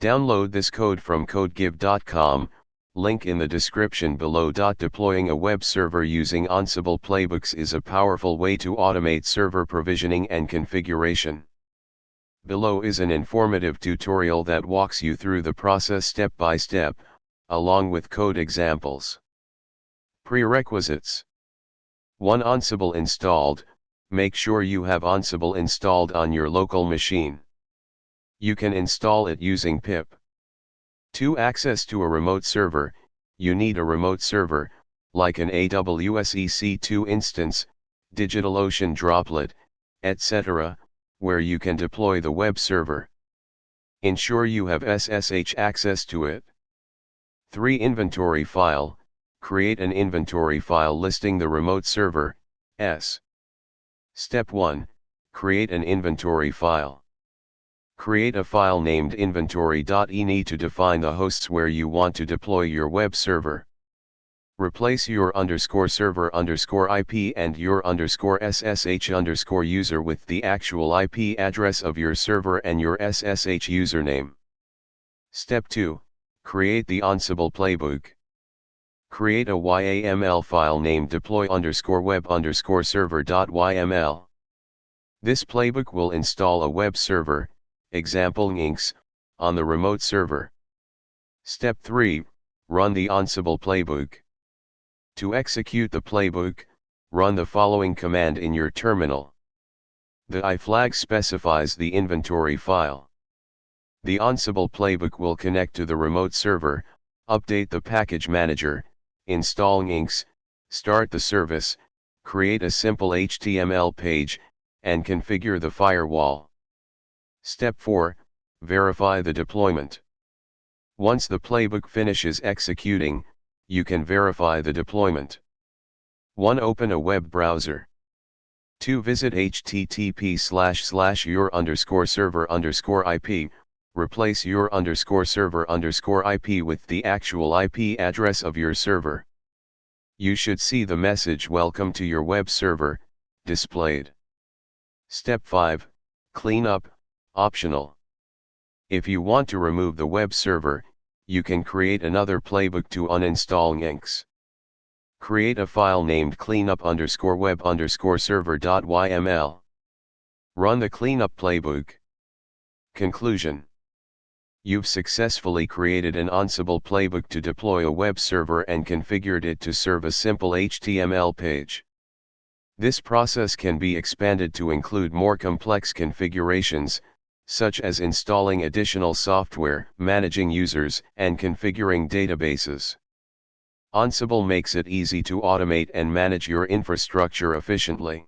Download this code from codegive.com, link in the description below. Deploying a web server using Ansible playbooks is a powerful way to automate server provisioning and configuration. Below is an informative tutorial that walks you through the process step by step, along with code examples. Prerequisites. 1. Ansible installed. Make sure you have Ansible installed on your local machine. You can install it using pip. 2. Access to a remote server. You need a remote server, like an AWS EC2 instance, DigitalOcean droplet, etc., where you can deploy the web server. Ensure you have SSH access to it. 3. Inventory file. Create an inventory file listing the remote server. Step 1. Create an inventory file. Create a file named inventory.ini to define the hosts where you want to deploy your web server. Replace your _server_IP and your _SSH_user with the actual IP address of your server and your SSH username. Step 2. Create the Ansible playbook. Create a YAML file named deploy_web_server.yml. This playbook will install a web server, example inks, on the remote server. Step 3. Run the Ansible playbook. To execute the playbook, run the following command in your terminal. The I flag specifies the inventory file. The Ansible playbook will connect to the remote server, update the package manager, install inks, start the service, create a simple HTML page, and configure the firewall. Step 4. Verify the deployment. Once the playbook finishes executing, you can verify the deployment. 1. Open a web browser. 2. Visit http://your_server_ip, replace your _server_ip with the actual IP address of your server. You should see the message "Welcome to your web server" displayed. Step 5. Clean up, optional. If you want to remove the web server, you can create another playbook to uninstall inks. Create a file named cleanup_web_server.yml. Run the cleanup playbook. Conclusion. You've successfully created an Ansible playbook to deploy a web server and configured it to serve a simple HTML page. This process can be expanded to include more complex configurations, such as installing additional software, managing users, and configuring databases. Ansible makes it easy to automate and manage your infrastructure efficiently.